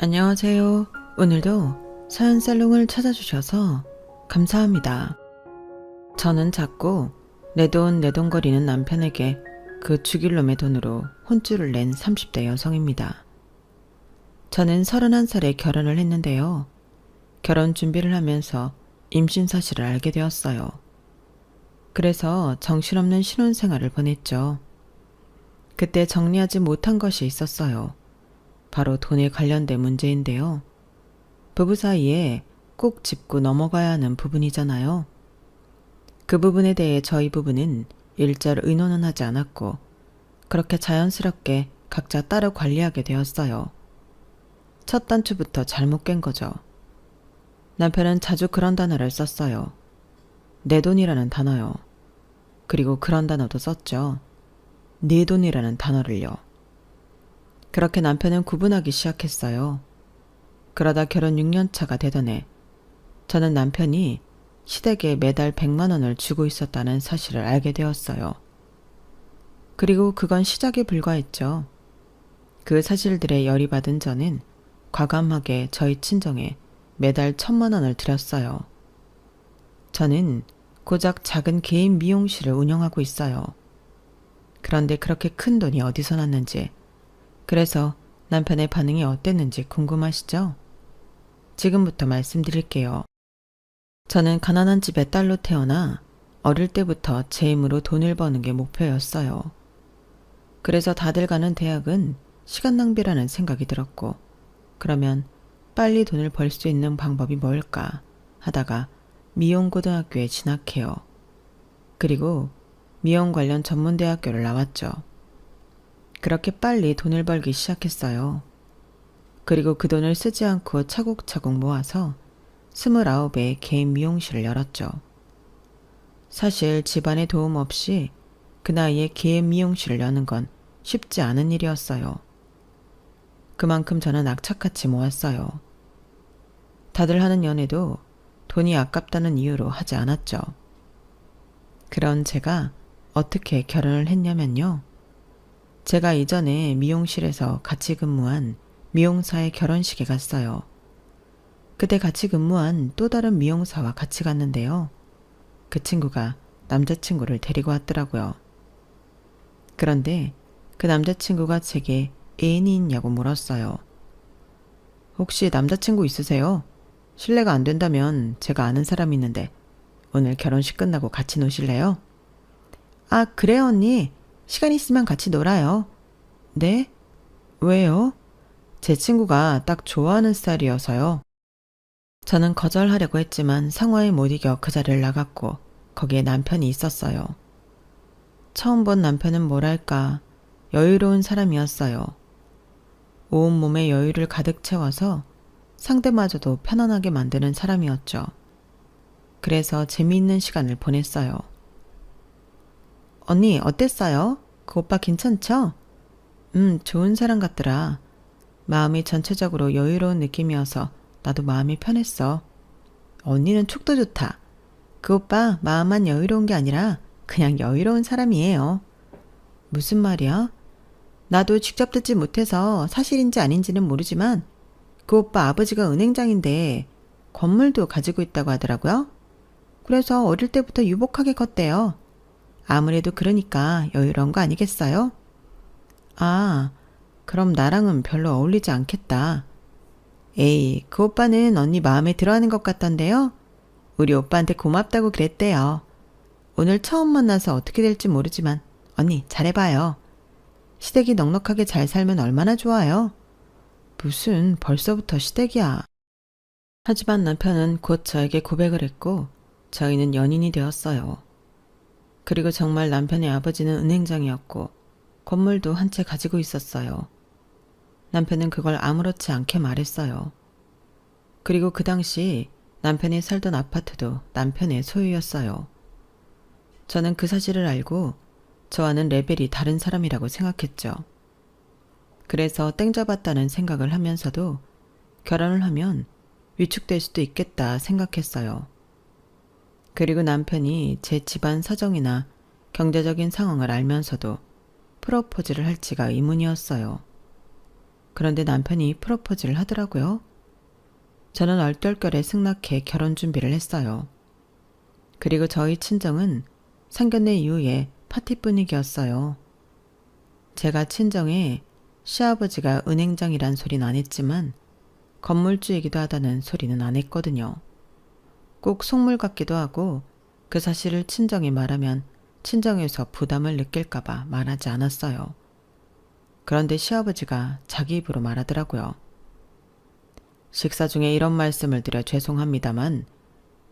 안녕하세요. 오늘도 사연살롱을 찾아주셔서 감사합니다. 저는 자꾸 내돈내돈거리는 남편에게 그 죽일 놈의 돈으로 혼쭐을 낸 30대 여성입니다. 저는 31살에 결혼을 했는데요. 결혼 준비를 하면서 임신 사실을 알게 되었어요. 그래서 정신없는 신혼생활을 보냈죠. 그때 정리하지 못한 것이 있었어요. 바로 돈에 관련된 문제인데요. 부부 사이에 꼭 짚고 넘어가야 하는 부분이잖아요. 그 부분에 대해 저희 부부는 일절 의논은 하지 않았고 그렇게 자연스럽게 각자 따로 관리하게 되었어요. 첫 단추부터 잘못 깬 거죠. 남편은 자주 그런 단어를 썼어요. 내 돈이라는 단어요. 그리고 그런 단어도 썼죠. 네 돈이라는 단어를요. 그렇게 남편은 구분하기 시작했어요. 그러다 결혼 6년 차가 되던 해, 저는 남편이 시댁에 매달 100만 원을 주고 있었다는 사실을 알게 되었어요. 그리고 그건 시작에 불과했죠. 그 사실들에 열이 받은 저는 과감하게 저희 친정에 매달 1,000만 원을 드렸어요. 저는 고작 작은 개인 미용실을 운영하고 있어요. 그런데 그렇게 큰 돈이 어디서 났는지, 그래서 남편의 반응이 어땠는지 궁금하시죠? 지금부터 말씀드릴게요. 저는 가난한 집의 딸로 태어나 어릴 때부터 제 힘으로 돈을 버는 게 목표였어요. 그래서 다들 가는 대학은 시간 낭비라는 생각이 들었고, 그러면 빨리 돈을 벌 수 있는 방법이 뭘까 하다가 미용고등학교에 진학해요. 그리고 미용 관련 전문대학교를 나왔죠. 그렇게 빨리 돈을 벌기 시작했어요. 그리고 그 돈을 쓰지 않고 차곡차곡 모아서 29의 개인 미용실을 열었죠. 사실 집안의 도움 없이 그 나이에 개인 미용실을 여는 건 쉽지 않은 일이었어요. 그만큼 저는 악착같이 모았어요. 다들 하는 연애도 돈이 아깝다는 이유로 하지 않았죠. 그런 제가 어떻게 결혼을 했냐면요. 제가 이전에 미용실에서 같이 근무한 미용사의 결혼식에 갔어요. 그때 같이 근무한 또 다른 미용사와 같이 갔는데요. 그 친구가 남자친구를 데리고 왔더라고요. 그런데 그 남자친구가 제게 애인이 있냐고 물었어요. 혹시 남자친구 있으세요? 실례가 안 된다면 제가 아는 사람이 있는데 오늘 결혼식 끝나고 같이 노실래요? 아, 그래요 언니. 시간 있으면 같이 놀아요. 네? 왜요? 제 친구가 딱 좋아하는 스타일이어서요. 저는 거절하려고 했지만 상황에 못 이겨 그 자리를 나갔고 거기에 남편이 있었어요. 처음 본 남편은 뭐랄까 여유로운 사람이었어요. 온몸에 여유를 가득 채워서 상대마저도 편안하게 만드는 사람이었죠. 그래서 재미있는 시간을 보냈어요. 언니 어땠어요? 그 오빠 괜찮죠? 좋은 사람 같더라. 마음이 전체적으로 여유로운 느낌이어서 나도 마음이 편했어. 언니는 촉도 좋다. 그 오빠 마음만 여유로운 게 아니라 그냥 여유로운 사람이에요. 무슨 말이야? 나도 직접 듣지 못해서 사실인지 아닌지는 모르지만 그 오빠 아버지가 은행장인데 건물도 가지고 있다고 하더라고요. 그래서 어릴 때부터 유복하게 컸대요. 아무래도 그러니까 여유로운 거 아니겠어요? 아, 그럼 나랑은 별로 어울리지 않겠다. 에이, 그 오빠는 언니 마음에 들어하는 것 같던데요? 우리 오빠한테 고맙다고 그랬대요. 오늘 처음 만나서 어떻게 될지 모르지만 언니 잘해봐요. 시댁이 넉넉하게 잘 살면 얼마나 좋아요. 무슨 벌써부터 시댁이야. 하지만 남편은 곧 저에게 고백을 했고 저희는 연인이 되었어요. 그리고 정말 남편의 아버지는 은행장이었고 건물도 한 채 가지고 있었어요. 남편은 그걸 아무렇지 않게 말했어요. 그리고 그 당시 남편이 살던 아파트도 남편의 소유였어요. 저는 그 사실을 알고 저와는 레벨이 다른 사람이라고 생각했죠. 그래서 땡 잡았다는 생각을 하면서도 결혼을 하면 위축될 수도 있겠다 생각했어요. 그리고 남편이 제 집안 사정이나 경제적인 상황을 알면서도 프로포즈를 할지가 의문이었어요. 그런데 남편이 프로포즈를 하더라고요. 저는 얼떨결에 승낙해 결혼 준비를 했어요. 그리고 저희 친정은 상견례 이후에 파티 분위기였어요. 제가 친정에 시아버지가 은행장이란 소리는 안 했지만 건물주이기도 하다는 소리는 안 했거든요. 꼭 속물 같기도 하고 그 사실을 친정에 말하면 친정에서 부담을 느낄까봐 말하지 않았어요. 그런데 시아버지가 자기 입으로 말하더라고요. 식사 중에 이런 말씀을 드려 죄송합니다만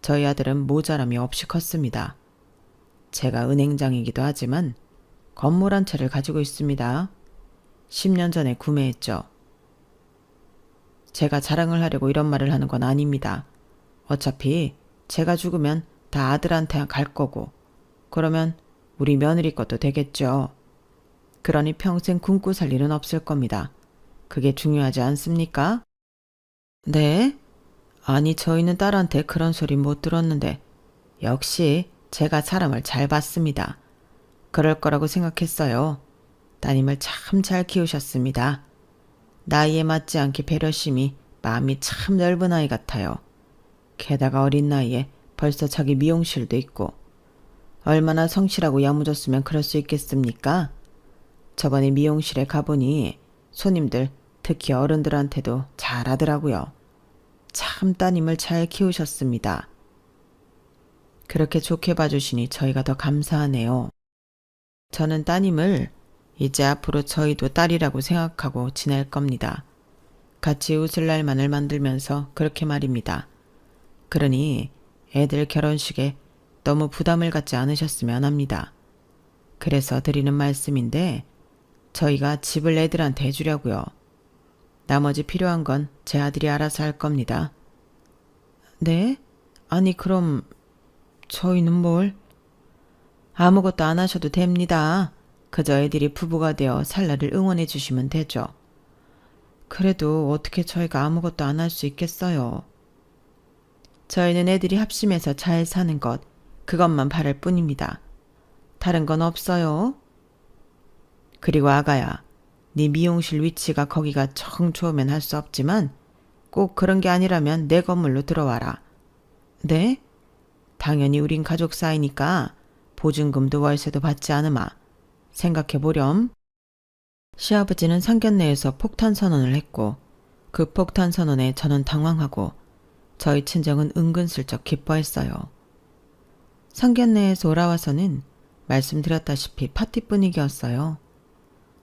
저희 아들은 모자람이 없이 컸습니다. 제가 은행장이기도 하지만 건물 한 채를 가지고 있습니다. 10년 전에 구매했죠. 제가 자랑을 하려고 이런 말을 하는 건 아닙니다. 어차피 제가 죽으면 다 아들한테 갈 거고 그러면 우리 며느리 것도 되겠죠. 그러니 평생 굶고 살 일은 없을 겁니다. 그게 중요하지 않습니까? 네? 아니 저희는 딸한테 그런 소리 못 들었는데 역시 제가 사람을 잘 봤습니다. 그럴 거라고 생각했어요. 따님을 참 잘 키우셨습니다. 나이에 맞지 않게 배려심이 마음이 참 넓은 아이 같아요. 게다가 어린 나이에 벌써 자기 미용실도 있고 얼마나 성실하고 야무졌으면 그럴 수 있겠습니까? 저번에 미용실에 가보니 손님들 특히 어른들한테도 잘하더라고요. 참 따님을 잘 키우셨습니다. 그렇게 좋게 봐주시니 저희가 더 감사하네요. 저는 따님을 이제 앞으로 저희도 딸이라고 생각하고 지낼 겁니다. 같이 웃을 날만을 만들면서 그렇게 말입니다. 그러니 애들 결혼식에 너무 부담을 갖지 않으셨으면 합니다. 그래서 드리는 말씀인데 저희가 집을 애들한테 해주려고요. 나머지 필요한 건 제 아들이 알아서 할 겁니다. 네? 아니 그럼 저희는 뭘? 아무것도 안 하셔도 됩니다. 그저 애들이 부부가 되어 살 날을 응원해 주시면 되죠. 그래도 어떻게 저희가 아무것도 안 할 수 있겠어요. 저희는 애들이 합심해서 잘 사는 것, 그것만 바랄 뿐입니다. 다른 건 없어요. 그리고 아가야, 네 미용실 위치가 거기가 정 좋으면 할 수 없지만 꼭 그런 게 아니라면 내 건물로 들어와라. 네? 당연히 우린 가족 사이니까 보증금도 월세도 받지 않으마. 생각해보렴. 시아버지는 상견례에서 폭탄 선언을 했고 그 폭탄 선언에 저는 당황하고 저희 친정은 은근슬쩍 기뻐했어요. 상견례에서 돌아와서는 말씀드렸다시피 파티 분위기였어요.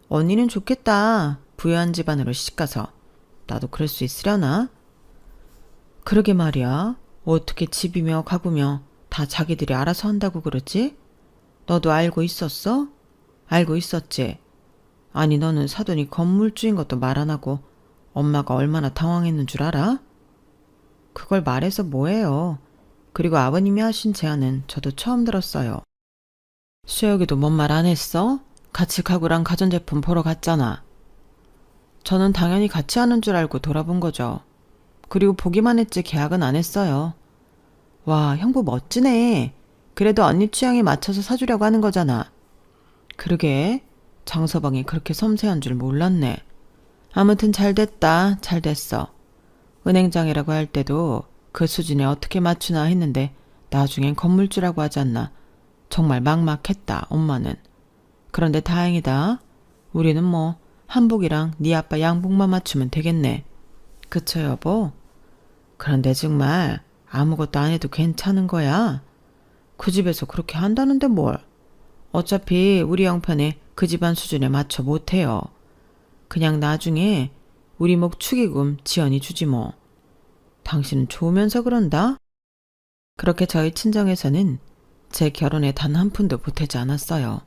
언니는 좋겠다. 부유한 집안으로 시집가서. 나도 그럴 수 있으려나? 그러게 말이야. 어떻게 집이며 가구며 다 자기들이 알아서 한다고 그러지? 너도 알고 있었어? 알고 있었지? 아니 너는 사돈이 건물주인 것도 말 안 하고 엄마가 얼마나 당황했는 줄 알아? 그걸 말해서 뭐해요. 그리고 아버님이 하신 제안은 저도 처음 들었어요. 수혁이도 뭔 말 안 했어? 같이 가구랑 가전제품 보러 갔잖아. 저는 당연히 같이 하는 줄 알고 돌아본 거죠. 그리고 보기만 했지 계약은 안 했어요. 와, 형부 멋지네. 그래도 언니 취향에 맞춰서 사주려고 하는 거잖아. 그러게, 장서방이 그렇게 섬세한 줄 몰랐네. 아무튼 잘 됐다, 잘 됐어. 은행장이라고 할 때도 그 수준에 어떻게 맞추나 했는데 나중엔 건물주라고 하지 않나. 정말 막막했다, 엄마는. 그런데 다행이다. 우리는 뭐 한복이랑 네 아빠 양복만 맞추면 되겠네. 그쵸 여보? 그런데 정말 아무것도 안 해도 괜찮은 거야. 그 집에서 그렇게 한다는데 뭘. 어차피 우리 형편에 그 집안 수준에 맞춰 못해요. 그냥 나중에 우리 목 축의금 지연이 주지 뭐. 당신은 좋으면서 그런다? 그렇게 저희 친정에서는 제 결혼에 단 한 푼도 보태지 않았어요.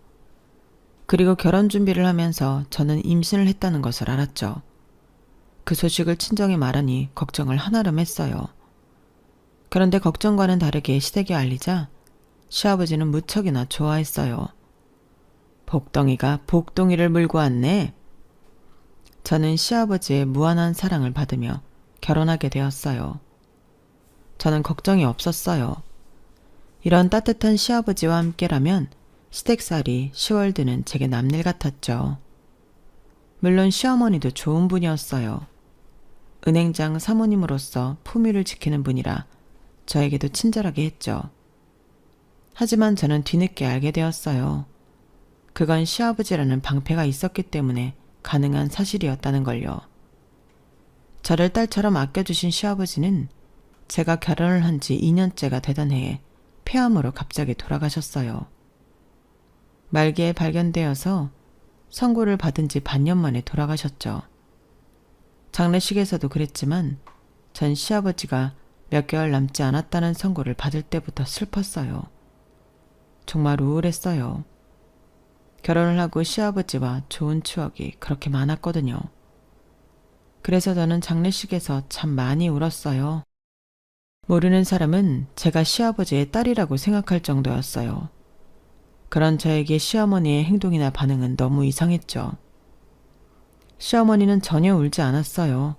그리고 결혼 준비를 하면서 저는 임신을 했다는 것을 알았죠. 그 소식을 친정에 말하니 걱정을 한아름 했어요. 그런데 걱정과는 다르게 시댁에 알리자 시아버지는 무척이나 좋아했어요. 복덩이가 복덩이를 물고 왔네. 저는 시아버지의 무한한 사랑을 받으며 결혼하게 되었어요. 저는 걱정이 없었어요. 이런 따뜻한 시아버지와 함께라면 시댁살이 10월 드는 제게 남일 같았죠. 물론 시어머니도 좋은 분이었어요. 은행장 사모님으로서 품위를 지키는 분이라 저에게도 친절하게 했죠. 하지만 저는 뒤늦게 알게 되었어요. 그건 시아버지라는 방패가 있었기 때문에 가능한 사실이었다는 걸요. 저를 딸처럼 아껴주신 시아버지는 제가 결혼을 한 지 2년째가 되던 해에 폐암으로 갑자기 돌아가셨어요. 말기에 발견되어서 선고를 받은 지 반년 만에 돌아가셨죠. 장례식에서도 그랬지만 전 시아버지가 몇 개월 남지 않았다는 선고를 받을 때부터 슬펐어요. 정말 우울했어요. 결혼을 하고 시아버지와 좋은 추억이 그렇게 많았거든요. 그래서 저는 장례식에서 참 많이 울었어요. 모르는 사람은 제가 시아버지의 딸이라고 생각할 정도였어요. 그런 저에게 시어머니의 행동이나 반응은 너무 이상했죠. 시어머니는 전혀 울지 않았어요.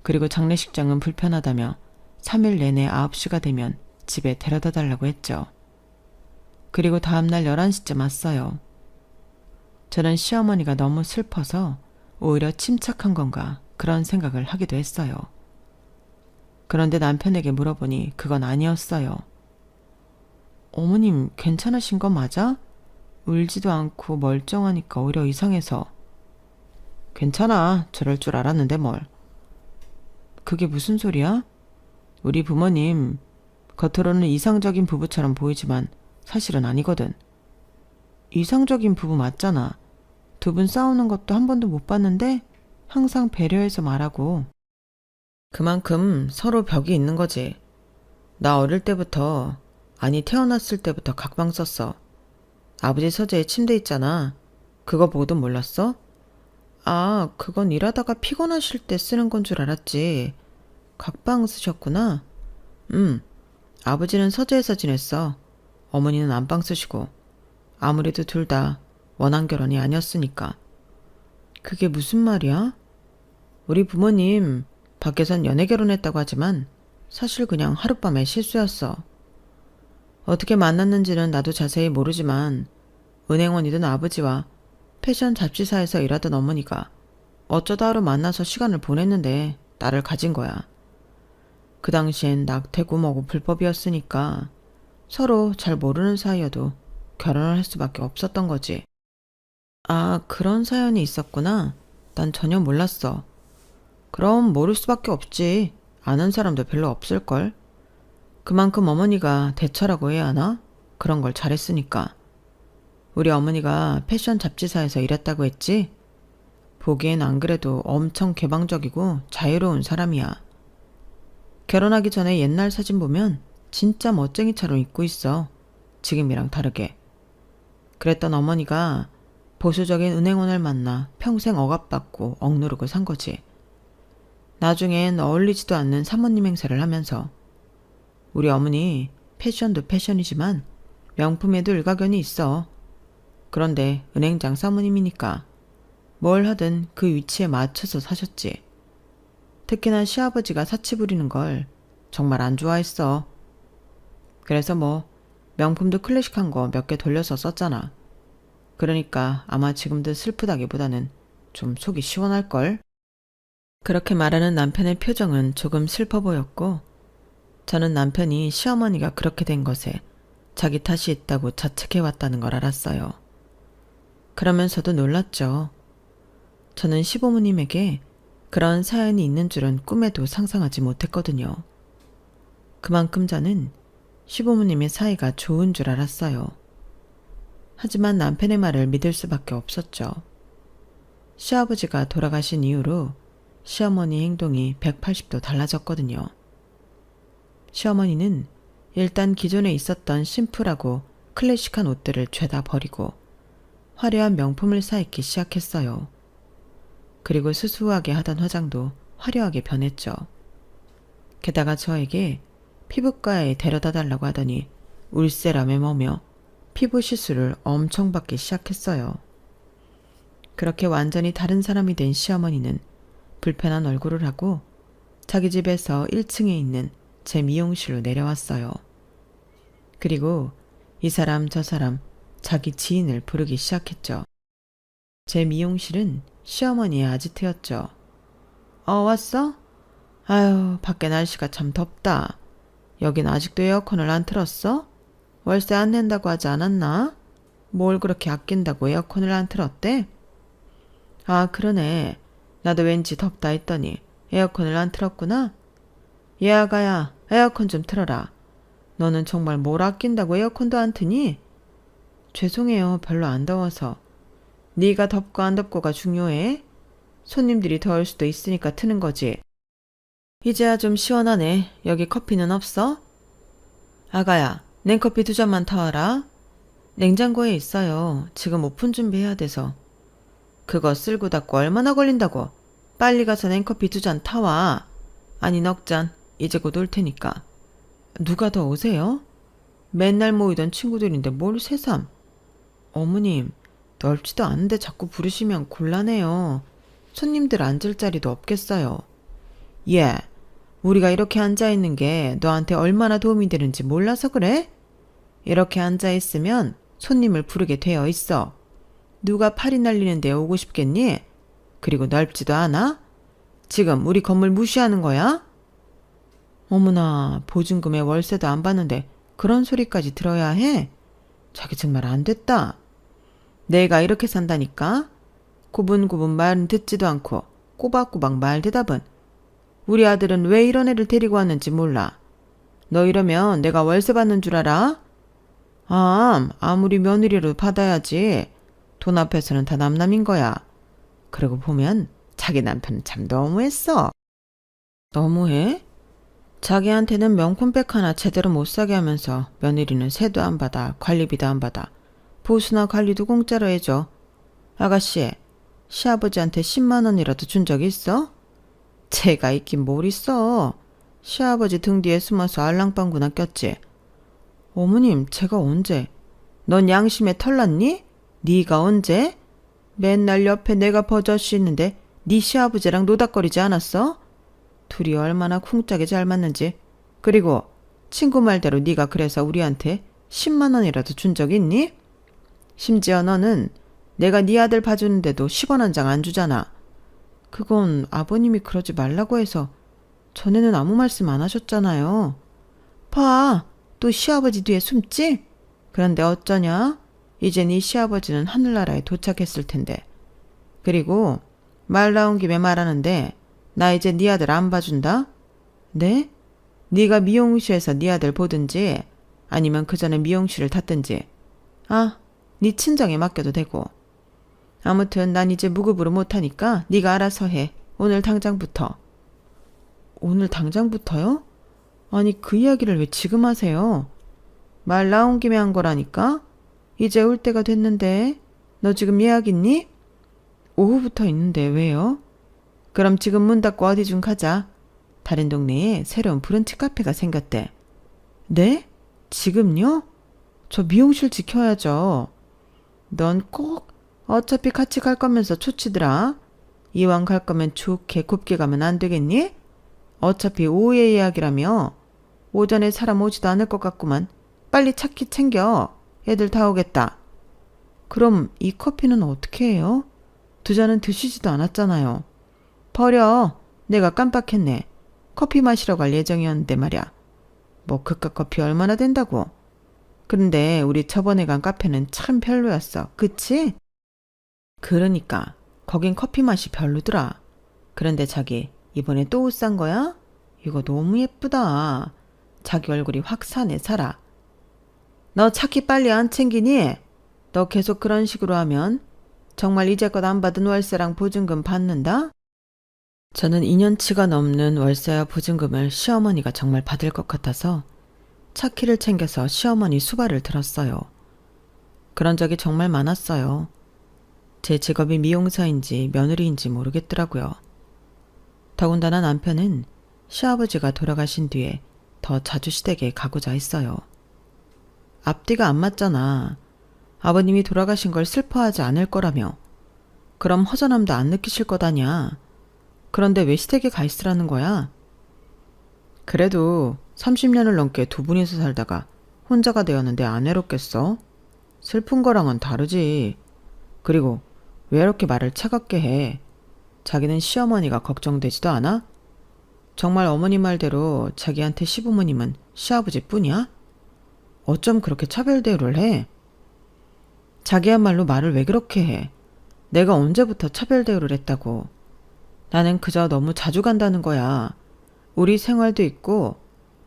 그리고 장례식장은 불편하다며 3일 내내 9시가 되면 집에 데려다 달라고 했죠. 그리고 다음날 11시쯤 왔어요. 저는 시어머니가 너무 슬퍼서 오히려 침착한 건가 그런 생각을 하기도 했어요. 그런데 남편에게 물어보니 그건 아니었어요. 어머님 괜찮으신 거 맞아? 울지도 않고 멀쩡하니까 오히려 이상해서. 괜찮아. 저럴 줄 알았는데 뭘. 그게 무슨 소리야? 우리 부모님 겉으로는 이상적인 부부처럼 보이지만 사실은 아니거든. 이상적인 부부 맞잖아. 두 분 싸우는 것도 한 번도 못 봤는데 항상 배려해서 말하고. 그만큼 서로 벽이 있는 거지. 나 어릴 때부터, 아니 태어났을 때부터 각방 썼어. 아버지 서재에 침대 있잖아. 그거 보고도 몰랐어? 아, 그건 일하다가 피곤하실 때 쓰는 건 줄 알았지. 각방 쓰셨구나. 아버지는 서재에서 지냈어. 어머니는 안방 쓰시고. 아무래도 둘 다 원한 결혼이 아니었으니까. 그게 무슨 말이야? 우리 부모님 밖에선 연애 결혼했다고 하지만 사실 그냥 하룻밤의 실수였어. 어떻게 만났는지는 나도 자세히 모르지만 은행원이던 아버지와 패션 잡지사에서 일하던 어머니가 어쩌다 하루 만나서 시간을 보냈는데 나를 가진 거야. 그 당시엔 낙태고 뭐고 불법이었으니까 서로 잘 모르는 사이여도 결혼을 할 수밖에 없었던 거지. 아, 그런 사연이 있었구나. 난 전혀 몰랐어. 그럼 모를 수밖에 없지. 아는 사람도 별로 없을걸. 그만큼 어머니가 대처라고 해야 하나? 그런 걸 잘했으니까. 우리 어머니가 패션 잡지사에서 일했다고 했지? 보기엔 안 그래도 엄청 개방적이고 자유로운 사람이야. 결혼하기 전에 옛날 사진 보면 진짜 멋쟁이처럼 입고 있어. 지금이랑 다르게. 그랬던 어머니가 보수적인 은행원을 만나 평생 억압받고 억누르고 산 거지. 나중엔 어울리지도 않는 사모님 행세를 하면서. 우리 어머니 패션도 패션이지만 명품에도 일가견이 있어. 그런데 은행장 사모님이니까 뭘 하든 그 위치에 맞춰서 사셨지. 특히나 시아버지가 사치 부리는 걸 정말 안 좋아했어. 그래서 뭐 명품도 클래식한 거 몇 개 돌려서 썼잖아. 그러니까 아마 지금도 슬프다기보다는 좀 속이 시원할걸? 그렇게 말하는 남편의 표정은 조금 슬퍼 보였고 저는 남편이 시어머니가 그렇게 된 것에 자기 탓이 있다고 자책해왔다는 걸 알았어요. 그러면서도 놀랐죠. 저는 시부모님에게 그런 사연이 있는 줄은 꿈에도 상상하지 못했거든요. 그만큼 저는 시부모님의 사이가 좋은 줄 알았어요. 하지만 남편의 말을 믿을 수밖에 없었죠. 시아버지가 돌아가신 이후로 시어머니 행동이 180도 달라졌거든요. 시어머니는 일단 기존에 있었던 심플하고 클래식한 옷들을 죄다 버리고 화려한 명품을 사입기 시작했어요. 그리고 수수하게 하던 화장도 화려하게 변했죠. 게다가 저에게 피부과에 데려다 달라고 하더니 울세라며 뭐며 피부 시술을 엄청 받기 시작했어요. 그렇게 완전히 다른 사람이 된 시어머니는 불편한 얼굴을 하고 자기 집에서 1층에 있는 제 미용실로 내려왔어요. 그리고 이 사람 저 사람 자기 지인을 부르기 시작했죠. 제 미용실은 시어머니의 아지트였죠. 왔어? 아유, 밖에 날씨가 참 덥다. 여긴 아직도 에어컨을 안 틀었어? 월세 안 낸다고 하지 않았나? 뭘 그렇게 아낀다고 에어컨을 안 틀었대? 아, 그러네. 나도 왠지 덥다 했더니 에어컨을 안 틀었구나. 얘 아가야, 에어컨 좀 틀어라. 너는 정말 뭘 아낀다고 에어컨도 안 트니? 죄송해요. 별로 안 더워서. 네가 덥고 안 덥고가 중요해? 손님들이 더울 수도 있으니까 트는 거지. 이제야 좀 시원하네. 여기 커피는 없어? 아가야, 냉커피 2잔만 타와라. 냉장고에 있어요. 지금 오픈 준비해야 돼서. 그거 쓸고 닦고 얼마나 걸린다고. 빨리 가서 냉커피 2잔 타와. 아니 넉 잔. 이제 곧 올 테니까. 누가 더 오세요? 맨날 모이던 친구들인데 뭘 새삼. 어머님, 넓지도 않은데 자꾸 부르시면 곤란해요. 손님들 앉을 자리도 없겠어요. 예, 우리가 이렇게 앉아있는 게 너한테 얼마나 도움이 되는지 몰라서 그래? 이렇게 앉아있으면 손님을 부르게 되어 있어. 누가 팔이 날리는데 오고 싶겠니? 그리고 넓지도 않아? 지금 우리 건물 무시하는 거야? 어머나, 보증금에 월세도 안 받는데 그런 소리까지 들어야 해? 자기 정말 안 됐다. 내가 이렇게 산다니까? 구분구분 말은 듣지도 않고 꼬박꼬박 말 대답은. 우리 아들은 왜 이런 애를 데리고 왔는지 몰라. 너 이러면 내가 월세 받는 줄 알아? 아무리 며느리로 받아야지. 돈 앞에서는 다 남남인 거야. 그러고 보면 자기 남편은 참 너무했어. 너무해? 자기한테는 명품백 하나 제대로 못 사게 하면서 며느리는 세도 안 받아, 관리비도 안 받아, 보수나 관리도 공짜로 해줘. 아가씨, 시아버지한테 10만 원이라도 준 적 있어? 제가 있긴 뭘 있어. 시아버지 등 뒤에 숨어서 알랑방구나 꼈지. 어머님, 제가 언제? 넌 양심에 털났니? 네가 언제? 맨날 옆에 내가 버젓이 있는데 네 시아버지랑 노닥거리지 않았어? 둘이 얼마나 쿵짝이 잘 맞는지. 그리고 친구 말대로 네가 그래서 우리한테 10만 원이라도 준 적 있니? 심지어 너는 내가 네 아들 봐주는데도 10원 한 장 안 주잖아. 그건 아버님이 그러지 말라고 해서. 전에는 아무 말씀 안 하셨잖아요. 봐, 또 시아버지 뒤에 숨지? 그런데 어쩌냐? 이제 네 시아버지는 하늘나라에 도착했을 텐데. 그리고 말 나온 김에 말하는데 나 이제 네 아들 안 봐준다? 네? 네가 미용실에서 네 아들 보든지 아니면 그 전에 미용실을 탔든지. 네 친정에 맡겨도 되고. 아무튼 난 이제 무급으로 못하니까 네가 알아서 해. 오늘 당장부터. 오늘 당장부터요? 아니 그 이야기를 왜 지금 하세요? 말 나온 김에 한 거라니까? 이제 올 때가 됐는데. 너 지금 예약 있니? 오후부터 있는데 왜요? 그럼 지금 문 닫고 어디 좀 가자. 다른 동네에 새로운 브런치 카페가 생겼대. 네? 지금요? 저 미용실 지켜야죠. 넌 꼭 어차피 같이 갈 거면서 초치더라. 이왕 갈 거면 좋게 곱게 가면 안 되겠니? 어차피 오후에 예약이라며. 오전에 사람 오지도 않을 것 같구만. 빨리 차키 챙겨. 애들 다 오겠다. 그럼 이 커피는 어떻게 해요? 2잔은 드시지도 않았잖아요. 버려. 내가 깜빡했네. 커피 마시러 갈 예정이었는데 말이야. 뭐 그깟 커피 얼마나 된다고. 그런데 우리 저번에 간 카페는 참 별로였어. 그치? 그러니까 거긴 커피 맛이 별로더라. 그런데 자기 이번에 또 옷 산 거야? 이거 너무 예쁘다. 자기 얼굴이 확 사네 살아. 너 차키 빨리 안 챙기니? 너 계속 그런 식으로 하면 정말 이제껏 안 받은 월세랑 보증금 받는다? 저는 2년치가 넘는 월세와 보증금을 시어머니가 정말 받을 것 같아서 차키를 챙겨서 시어머니 수발을 들었어요. 그런 적이 정말 많았어요. 제 직업이 미용사인지 며느리인지 모르겠더라고요. 더군다나 남편은 시아버지가 돌아가신 뒤에 더 자주 시댁에 가고자 했어요. 앞뒤가 안 맞잖아. 아버님이 돌아가신 걸 슬퍼하지 않을 거라며. 그럼 허전함도 안 느끼실 거다냐. 그런데 왜 시댁에 가 있으라는 거야? 그래도 30년을 넘게 2분이서 살다가 혼자가 되었는데 안 외롭겠어? 슬픈 거랑은 다르지. 그리고 왜 이렇게 말을 차갑게 해? 자기는 시어머니가 걱정되지도 않아? 정말 어머니 말대로 자기한테 시부모님은 시아버지 뿐이야? 어쩜 그렇게 차별 대우를 해? 자기야말로 말을 왜 그렇게 해? 내가 언제부터 차별 대우를 했다고. 나는 그저 너무 자주 간다는 거야. 우리 생활도 있고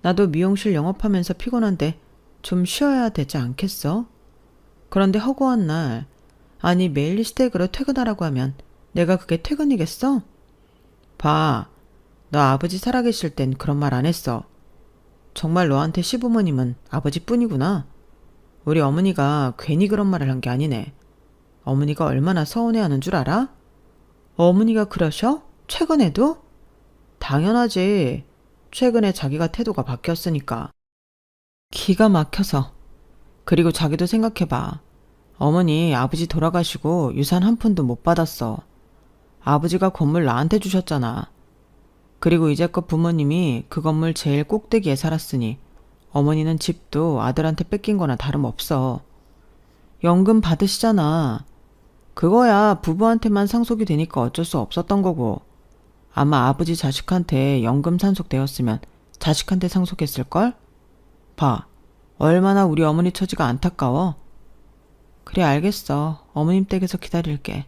나도 미용실 영업하면서 피곤한데 좀 쉬어야 되지 않겠어? 그런데 허구한 날, 아니 매일 시댁으로 퇴근하라고 하면 내가 그게 퇴근이겠어? 봐, 너 아버지 살아계실 땐 그런 말 안 했어. 정말 너한테 시부모님은 아버지뿐이구나. 우리 어머니가 괜히 그런 말을 한 게 아니네. 어머니가 얼마나 서운해하는 줄 알아? 어머니가 그러셔? 최근에도? 당연하지. 최근에 자기가 태도가 바뀌었으니까. 기가 막혀서. 그리고 자기도 생각해봐. 어머니 아버지 돌아가시고 유산 한 푼도 못 받았어. 아버지가 건물 나한테 주셨잖아. 그리고 이제껏 부모님이 그 건물 제일 꼭대기에 살았으니 어머니는 집도 아들한테 뺏긴 거나 다름없어. 연금 받으시잖아. 그거야 부부한테만 상속이 되니까 어쩔 수 없었던 거고. 아마 아버지 자식한테 연금 상속되었으면 자식한테 상속했을걸? 봐. 얼마나 우리 어머니 처지가 안타까워. 그래 알겠어. 어머님 댁에서 기다릴게.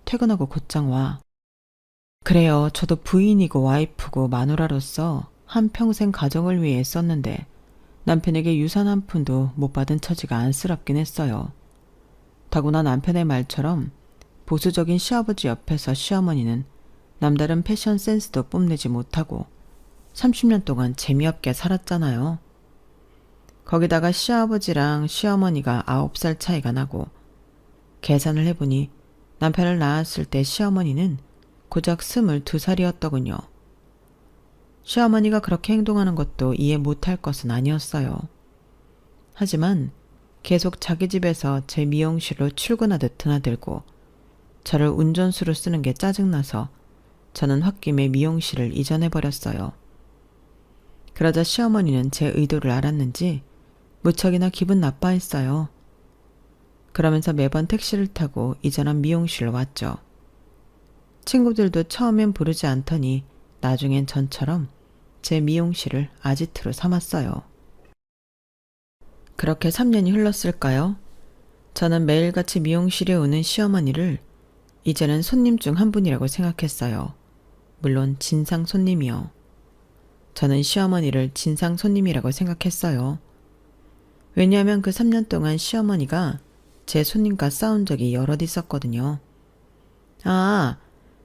퇴근하고 곧장 와. 그래요. 저도 부인이고 와이프고 마누라로서 한평생 가정을 위해 애썼는데 남편에게 유산 한 푼도 못 받은 처지가 안쓰럽긴 했어요. 더구나 남편의 말처럼 보수적인 시아버지 옆에서 시어머니는 남다른 패션 센스도 뽐내지 못하고 30년 동안 재미없게 살았잖아요. 거기다가 시아버지랑 시어머니가 9살 차이가 나고 계산을 해보니 남편을 낳았을 때 시어머니는 고작 22살이었더군요. 시어머니가 그렇게 행동하는 것도 이해 못할 것은 아니었어요. 하지만 계속 자기 집에서 제 미용실로 출근하듯 드나들고 저를 운전수로 쓰는 게 짜증나서 저는 홧김에 미용실을 이전해버렸어요. 그러자 시어머니는 제 의도를 알았는지 무척이나 기분 나빠했어요. 그러면서 매번 택시를 타고 이전한 미용실로 왔죠. 친구들도 처음엔 부르지 않더니 나중엔 전처럼 제 미용실을 아지트로 삼았어요. 그렇게 3년이 흘렀을까요? 저는 매일같이 미용실에 오는 시어머니를 이제는 손님 중 한 분이라고 생각했어요. 물론 진상 손님이요. 저는 시어머니를 진상 손님이라고 생각했어요. 왜냐하면 그 3년 동안 시어머니가 제 손님과 싸운 적이 여럿 있었거든요. 아,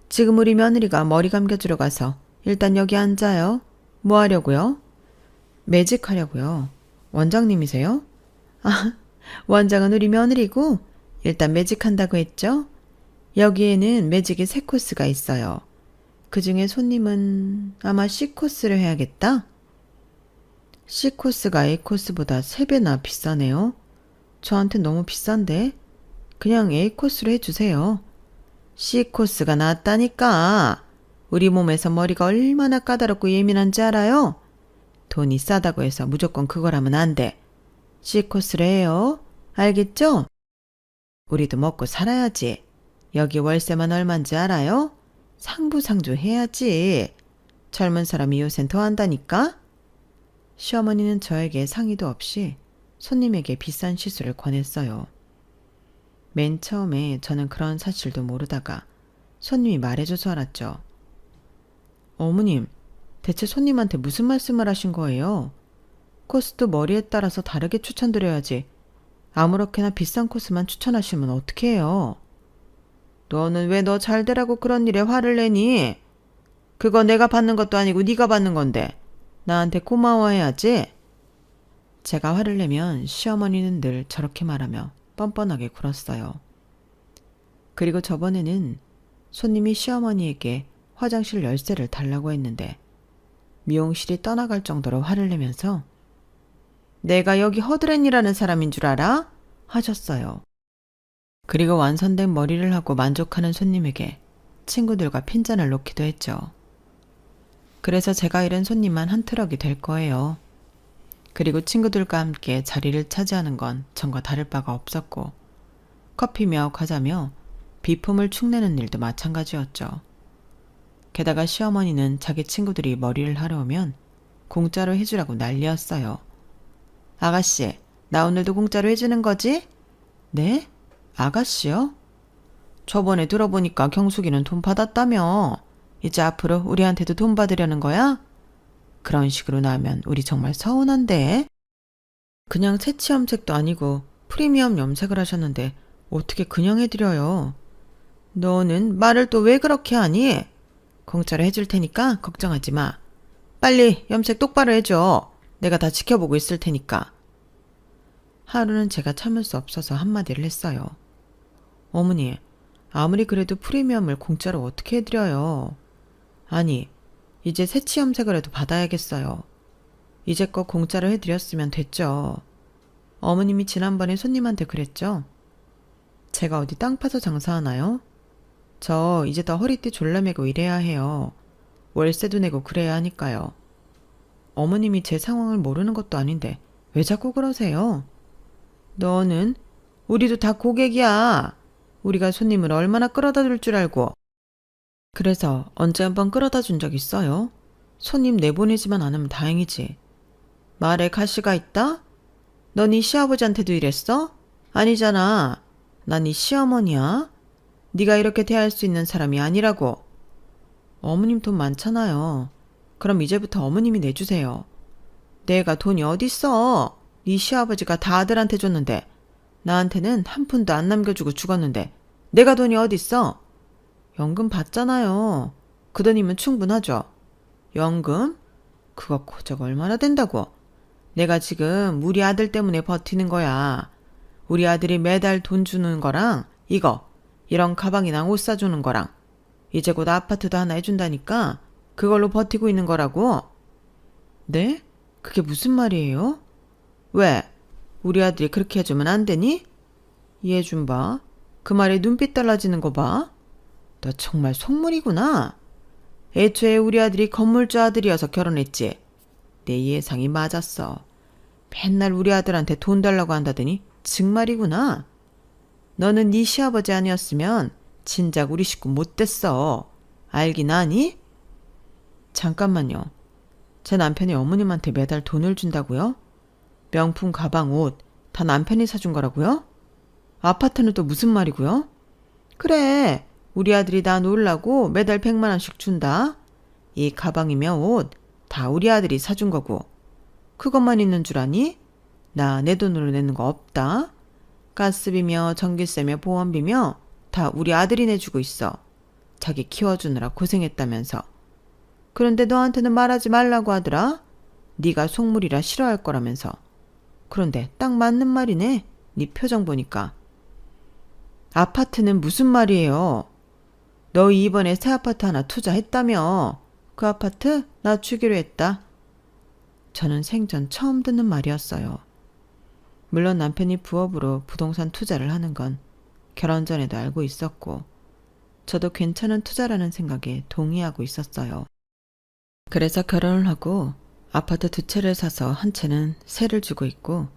지금 우리 며느리가 머리 감겨주러 가서 일단 여기 앉아요. 뭐 하려고요? 매직하려고요. 원장님이세요? 아, 원장은 우리 며느리고 일단 매직한다고 했죠? 여기에는 매직이 3코스가 있어요. 그 중에 손님은 아마 C코스를 해야겠다? C코스가 A코스보다 3배나 비싸네요. 저한테 너무 비싼데? 그냥 A코스로 해주세요. C코스가 낫다니까. 우리 몸에서 머리가 얼마나 까다롭고 예민한지 알아요? 돈이 싸다고 해서 무조건 그거라면 안 돼. C코스로 해요. 알겠죠? 우리도 먹고 살아야지. 여기 월세만 얼만지 알아요? 상부상조 해야지. 젊은 사람이 요샌 더 한다니까? 시어머니는 저에게 상의도 없이 손님에게 비싼 시술을 권했어요. 맨 처음에 저는 그런 사실도 모르다가 손님이 말해줘서 알았죠. 어머님, 대체 손님한테 무슨 말씀을 하신 거예요? 코스도 머리에 따라서 다르게 추천드려야지. 아무렇게나 비싼 코스만 추천하시면 어떻게 해요? 너는 왜 너 잘되라고 그런 일에 화를 내니? 그거 내가 받는 것도 아니고 네가 받는 건데 나한테 고마워해야지. 제가 화를 내면 시어머니는 늘 저렇게 말하며 뻔뻔하게 굴었어요. 그리고 저번에는 손님이 시어머니에게 화장실 열쇠를 달라고 했는데 미용실이 떠나갈 정도로 화를 내면서 내가 여기 허드렛이라는 사람인 줄 알아? 하셨어요. 그리고 완선된 머리를 하고 만족하는 손님에게 친구들과 핀잔을 놓기도 했죠. 그래서 제가 잃은 손님만 한 트럭이 될 거예요. 그리고 친구들과 함께 자리를 차지하는 건 전과 다를 바가 없었고 커피며 과자며 비품을 축내는 일도 마찬가지였죠. 게다가 시어머니는 자기 친구들이 머리를 하러 오면 공짜로 해주라고 난리였어요. 아가씨, 나 오늘도 공짜로 해주는 거지? 네? 아가씨요? 저번에 들어보니까 경숙이는 돈 받았다며. 이제 앞으로 우리한테도 돈 받으려는 거야? 그런 식으로 나면 우리 정말 서운한데? 그냥 새치 염색도 아니고 프리미엄 염색을 하셨는데 어떻게 그냥 해드려요? 너는 말을 또 왜 그렇게 하니? 공짜로 해줄 테니까 걱정하지 마. 빨리 염색 똑바로 해줘. 내가 다 지켜보고 있을 테니까. 하루는 제가 참을 수 없어서 한마디를 했어요. 어머니, 아무리 그래도 프리미엄을 공짜로 어떻게 해드려요? 아니, 이제 새치 염색을 해도 받아야겠어요. 이제껏 공짜로 해드렸으면 됐죠. 어머님이 지난번에 손님한테 그랬죠? 제가 어디 땅 파서 장사하나요? 저 이제 더 허리띠 졸라매고 일해야 해요. 월세도 내고 그래야 하니까요. 어머님이 제 상황을 모르는 것도 아닌데 왜 자꾸 그러세요? 너는 우리도 다 고객이야. 우리가 손님을 얼마나 끌어다 줄 줄 알고. 그래서 언제 한번 끌어다 준 적 있어요? 손님 내보내지만 않으면 다행이지. 말에 가시가 있다? 너 네 시아버지한테도 이랬어? 아니잖아. 난 네 시어머니야. 네가 이렇게 대할 수 있는 사람이 아니라고. 어머님 돈 많잖아요. 그럼 이제부터 어머님이 내주세요. 내가 돈이 어딨어. 네 시아버지가 다 아들한테 줬는데 나한테는 한 푼도 안 남겨주고 죽었는데 내가 돈이 어딨어. 연금 받잖아요. 그 돈이면 충분하죠. 연금? 그거 고작 얼마나 된다고. 내가 지금 우리 아들 때문에 버티는 거야. 우리 아들이 매달 돈 주는 거랑 이런 가방이랑 옷 사주는 거랑 이제 곧 아파트도 하나 해준다니까 그걸로 버티고 있는 거라고. 네? 그게 무슨 말이에요? 왜? 우리 아들이 그렇게 해주면 안 되니? 얘 좀 봐. 그 말에 눈빛 달라지는 거 봐. 너 정말 속물이구나. 애초에 우리 아들이 건물주 아들이어서 결혼했지. 내 예상이 맞았어. 맨날 우리 아들한테 돈 달라고 한다더니 정말이구나. 너는 네 시아버지 아니었으면 진작 우리 식구 못 됐어. 알긴 아니? 잠깐만요. 제 남편이 어머님한테 매달 돈을 준다고요? 명품 가방, 옷 다 남편이 사준 거라고요? 아파트는 또 무슨 말이고요? 그래, 우리 아들이 나 놀라고 매달 100만 원씩 준다. 이 가방이며 옷 다 우리 아들이 사준 거고. 그것만 있는 줄 아니? 나 내 돈으로 내는 거 없다. 가스비며 전기세며 보험비며 다 우리 아들이 내주고 있어. 자기 키워주느라 고생했다면서. 그런데 너한테는 말하지 말라고 하더라. 네가 속물이라 싫어할 거라면서. 그런데 딱 맞는 말이네. 네 표정 보니까. 아파트는 무슨 말이에요? 너 이번에 새 아파트 하나 투자했다며. 그 아파트 나 주기로 했다. 저는 생전 처음 듣는 말이었어요. 물론 남편이 부업으로 부동산 투자를 하는 건 결혼 전에도 알고 있었고 저도 괜찮은 투자라는 생각에 동의하고 있었어요. 그래서 결혼을 하고 아파트 2채를 사서 한 채는 세를 주고 있고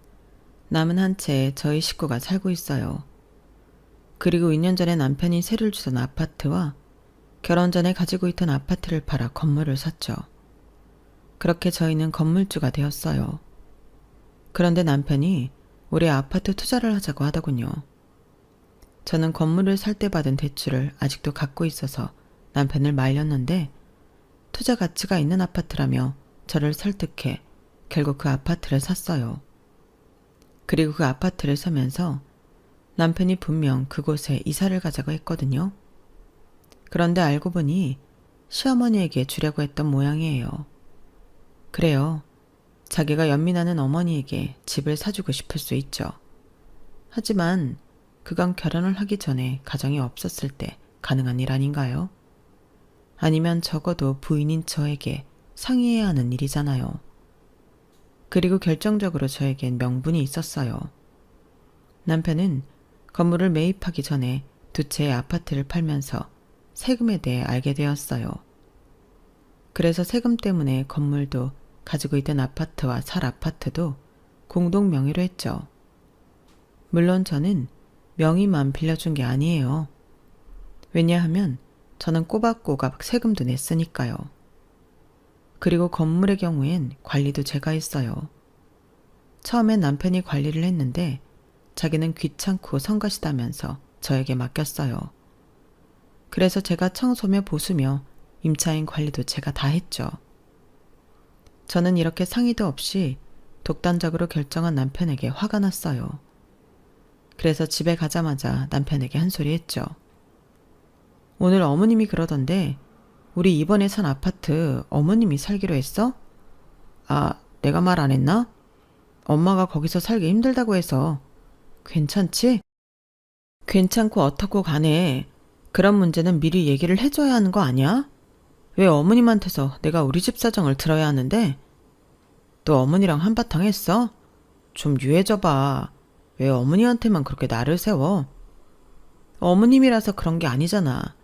남은 한 채에 저희 식구가 살고 있어요. 그리고 2년 전에 남편이 세를 주던 아파트와 결혼 전에 가지고 있던 아파트를 팔아 건물을 샀죠. 그렇게 저희는 건물주가 되었어요. 그런데 남편이 올해 아파트 투자를 하자고 하더군요. 저는 건물을 살 때 받은 대출을 아직도 갖고 있어서 남편을 말렸는데 투자 가치가 있는 아파트라며 저를 설득해 결국 그 아파트를 샀어요. 그리고 그 아파트를 사면서 남편이 분명 그곳에 이사를 가자고 했거든요. 그런데 알고 보니 시어머니에게 주려고 했던 모양이에요. 그래요. 자기가 연민하는 어머니에게 집을 사주고 싶을 수 있죠. 하지만 그건 결혼을 하기 전에 가정이 없었을 때 가능한 일 아닌가요? 아니면 적어도 부인인 저에게 상의해야 하는 일이잖아요. 그리고 결정적으로 저에겐 명분이 있었어요. 남편은 건물을 매입하기 전에 2채의 아파트를 팔면서 세금에 대해 알게 되었어요. 그래서 세금 때문에 건물도 가지고 있던 아파트와 살 아파트도 공동 명의로 했죠. 물론 저는 명의만 빌려준 게 아니에요. 왜냐하면 저는 꼬박꼬박 세금도 냈으니까요. 그리고 건물의 경우엔 관리도 제가 했어요. 처음엔 남편이 관리를 했는데 자기는 귀찮고 성가시다면서 저에게 맡겼어요. 그래서 제가 청소며 보수며 임차인 관리도 제가 다 했죠. 저는 이렇게 상의도 없이 독단적으로 결정한 남편에게 화가 났어요. 그래서 집에 가자마자 남편에게 한 소리 했죠. 오늘 어머님이 그러던데 우리 이번에 산 아파트 어머님이 살기로 했어? 아, 내가 말 안 했나? 엄마가 거기서 살기 힘들다고 해서. 괜찮지? 괜찮고 어떻고 간에 그런 문제는 미리 얘기를 해줘야 하는 거 아니야? 왜 어머님한테서 내가 우리 집 사정을 들어야 하는데? 너 어머니랑 한바탕 했어? 좀 유해져봐. 왜 어머니한테만 그렇게 나를 세워? 어머님이라서 그런 게 아니잖아.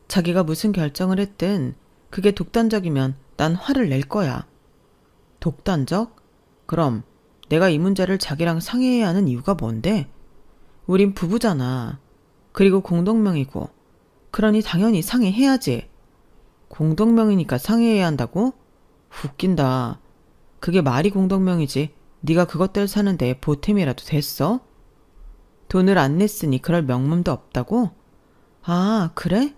자기가 무슨 결정을 했든 그게 독단적이면 난 화를 낼 거야. 독단적? 그럼 내가 이 문제를 자기랑 상의해야 하는 이유가 뭔데? 우린 부부잖아. 그리고 공동명의고. 그러니 당연히 상의해야지. 공동명의니까 상의해야 한다고? 웃긴다. 그게 말이 공동명의지. 네가 그것들 사는데 보탬이라도 됐어? 돈을 안 냈으니 그럴 명분도 없다고? 아, 그래?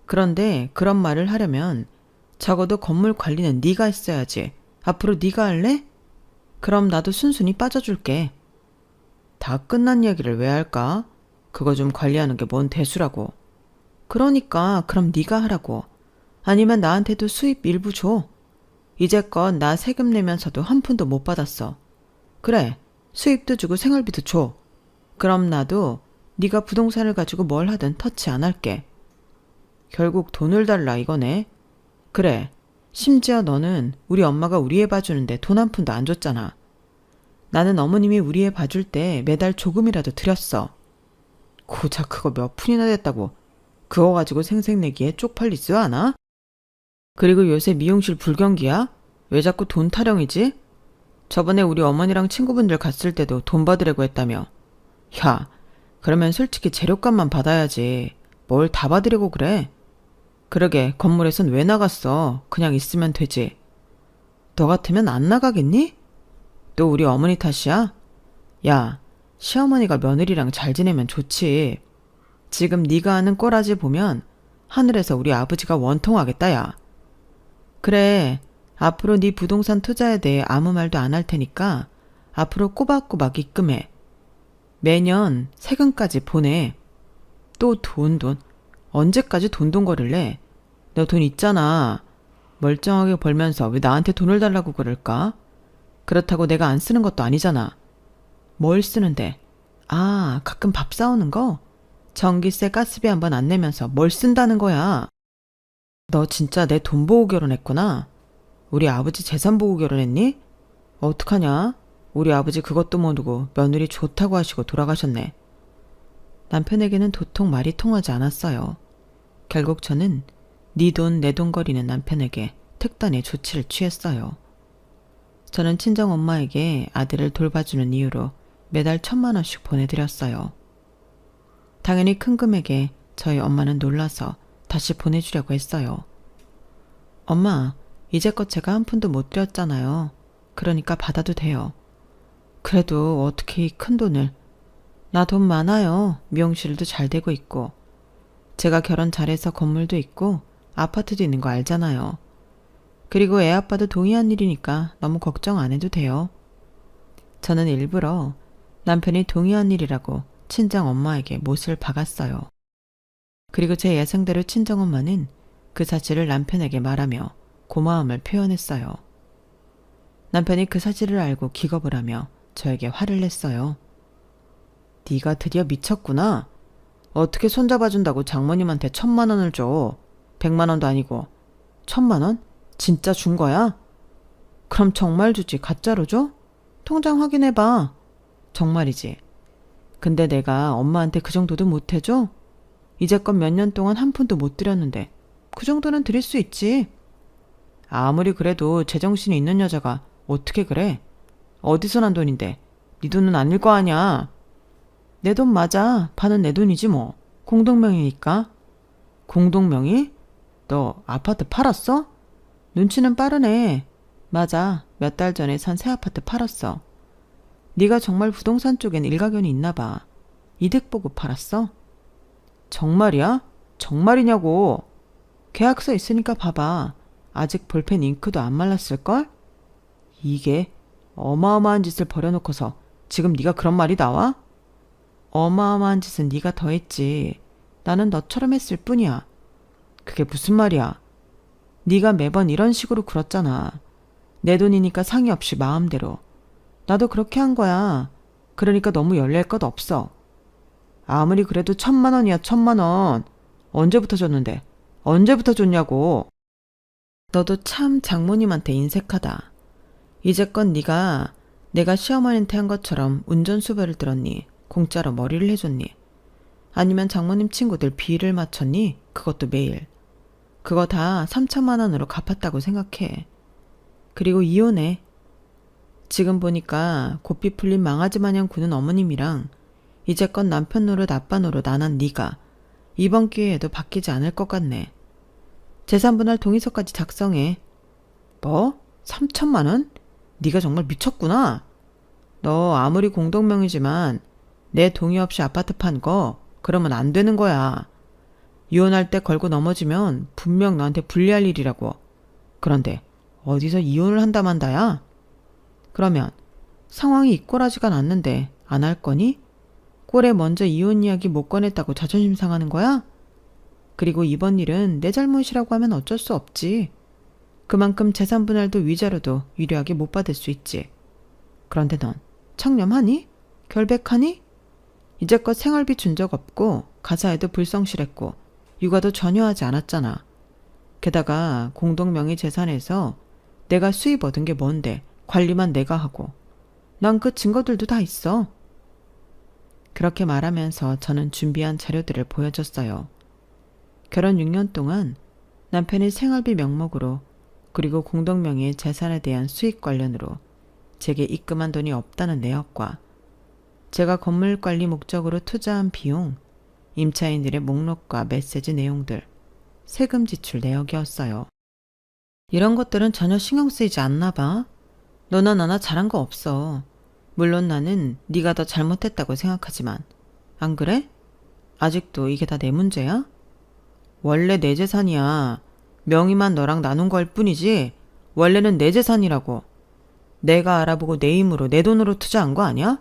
그런데 그런 말을 하려면 적어도 건물 관리는 네가 했어야지. 앞으로 네가 할래? 그럼 나도 순순히 빠져줄게. 다 끝난 이야기를 왜 할까? 그거 좀 관리하는 게 뭔 대수라고. 그러니까 그럼 네가 하라고. 아니면 나한테도 수입 일부 줘. 이제껏 나 세금 내면서도 한 푼도 못 받았어. 그래, 수입도 주고 생활비도 줘. 그럼 나도 네가 부동산을 가지고 뭘 하든 터치 안 할게. 결국 돈을 달라 이거네. 그래, 심지어 너는 우리 엄마가 우리 애 봐주는데 돈 한 푼도 안 줬잖아. 나는 어머님이 우리 애 봐줄 때 매달 조금이라도 드렸어. 고작 그거 몇 푼이나 됐다고 그거 가지고 생색내기에 쪽팔리지도 않아? 그리고 요새 미용실 불경기야? 왜 자꾸 돈 타령이지? 저번에 우리 어머니랑 친구분들 갔을 때도 돈 받으려고 했다며. 야, 그러면 솔직히 재료값만 받아야지. 뭘 다 받으려고 그래? 그러게 건물에선 왜 나갔어? 그냥 있으면 되지. 너 같으면 안 나가겠니? 또 우리 어머니 탓이야? 야, 시어머니가 며느리랑 잘 지내면 좋지. 지금 네가 하는 꼬라지 보면 하늘에서 우리 아버지가 원통하겠다 야. 그래, 앞으로 네 부동산 투자에 대해 아무 말도 안 할 테니까 앞으로 꼬박꼬박 입금해. 매년 세금까지 보내. 또 돈. 언제까지 돈거릴래? 너 돈 있잖아. 멀쩡하게 벌면서 왜 나한테 돈을 달라고 그럴까? 그렇다고 내가 안 쓰는 것도 아니잖아. 뭘 쓰는데? 아, 가끔 밥 사오는 거? 전기세, 가스비 한번 안 내면서 뭘 쓴다는 거야? 너 진짜 내 돈 보고 결혼했구나. 우리 아버지 재산 보고 결혼했니? 어떡하냐? 우리 아버지 그것도 모르고 며느리 좋다고 하시고 돌아가셨네. 남편에게는 도통 말이 통하지 않았어요. 결국 저는 네 돈 내 돈 거리는 남편에게 특단의 조치를 취했어요. 저는 친정엄마에게 아들을 돌봐주는 이유로 매달 1,000만 원씩 보내드렸어요. 당연히 큰 금액에 저희 엄마는 놀라서 다시 보내주려고 했어요. 엄마, 이제껏 제가 한 푼도 못 드렸잖아요. 그러니까 받아도 돼요. 그래도 어떻게 이 큰 돈을. 나 돈 많아요. 미용실도 잘 되고 있고. 제가 결혼 잘해서 건물도 있고 아파트도 있는 거 알잖아요. 그리고 애 아빠도 동의한 일이니까 너무 걱정 안 해도 돼요. 저는 일부러 남편이 동의한 일이라고 친정엄마에게 못을 박았어요. 그리고 제 예상대로 친정엄마는 그 사실을 남편에게 말하며 고마움을 표현했어요. 남편이 그 사실을 알고 기겁을 하며 저에게 화를 냈어요. 네가 드디어 미쳤구나. 어떻게 손잡아준다고 장모님한테 1,000만 원을 줘. 100만 원도 아니고. 1,000만 원? 진짜 준 거야? 그럼 정말 주지 가짜로 줘? 통장 확인해봐. 정말이지. 근데 내가 엄마한테 그 정도도 못 해줘? 이제껏 몇 년 동안 한 푼도 못 드렸는데 그 정도는 드릴 수 있지. 아무리 그래도 제정신이 있는 여자가 어떻게 그래? 어디서 난 돈인데 네 돈은 아닐 거 아니야. 내 돈 맞아. 반은 내 돈이지 뭐. 공동명의니까. 공동명의? 너 아파트 팔았어? 눈치는 빠르네. 맞아. 몇 달 전에 산 새 아파트 팔았어. 네가 정말 부동산 쪽엔 일가견이 있나 봐. 이득 보고 팔았어? 정말이야? 정말이냐고. 계약서 있으니까 봐봐. 아직 볼펜 잉크도 안 말랐을걸? 이게 어마어마한 짓을 벌여놓고서 지금 네가 그런 말이 나와? 어마어마한 짓은 네가 더 했지. 나는 너처럼 했을 뿐이야. 그게 무슨 말이야? 네가 매번 이런 식으로 굴었잖아. 내 돈이니까 상의 없이 마음대로. 나도 그렇게 한 거야. 그러니까 너무 열릴 것 없어. 아무리 그래도 1,000만 원이야, 1,000만 원. 언제부터 줬는데? 언제부터 줬냐고. 너도 참 장모님한테 인색하다. 이제껏 네가 내가 시어머니한테 한 것처럼 운전수배를 들었니? 공짜로 머리를 해줬니? 아니면 장모님 친구들 비를 맞췄니? 그것도 매일. 그거 다 3,000만 원으로 갚았다고 생각해. 그리고 이혼해. 지금 보니까 고삐 풀린 망아지 마냥 구는 어머님이랑 이제껏 남편 노릇 아빠 노릇 안 한 네가 이번 기회에도 바뀌지 않을 것 같네. 재산분할 동의서까지 작성해. 뭐? 3,000만 원? 네가 정말 미쳤구나. 너 아무리 공동명의지만 내 동의 없이 아파트 판 거 그러면 안 되는 거야. 이혼할 때 걸고 넘어지면 분명 너한테 불리할 일이라고. 그런데 어디서 이혼을 한다 만다야? 그러면 상황이 이꼴하지가 않는데 안 할 거니? 꼴에 먼저 이혼 이야기 못 꺼냈다고 자존심 상하는 거야? 그리고 이번 일은 내 잘못이라고 하면 어쩔 수 없지. 그만큼 재산분할도 위자료도 유리하게 못 받을 수 있지. 그런데 넌 청렴하니? 결백하니? 이제껏 생활비 준 적 없고 가사에도 불성실했고 육아도 전혀 하지 않았잖아. 게다가 공동명의 재산에서 내가 수입 얻은 게 뭔데 관리만 내가 하고. 난 그 증거들도 다 있어. 그렇게 말하면서 저는 준비한 자료들을 보여줬어요. 결혼 6년 동안 남편이 생활비 명목으로 그리고 공동명의의 재산에 대한 수익 관련으로 제게 입금한 돈이 없다는 내역과 제가 건물 관리 목적으로 투자한 비용, 임차인들의 목록과 메시지 내용들, 세금 지출 내역이었어요. 이런 것들은 전혀 신경 쓰이지 않나 봐. 너나 나나 잘한 거 없어. 물론 나는 네가 더 잘못했다고 생각하지만 안 그래? 아직도 이게 다 내 문제야? 원래 내 재산이야. 명의만 너랑 나눈 걸 뿐이지 원래는 내 재산이라고. 내가 알아보고 내 힘으로 내 돈으로 투자한 거 아니야?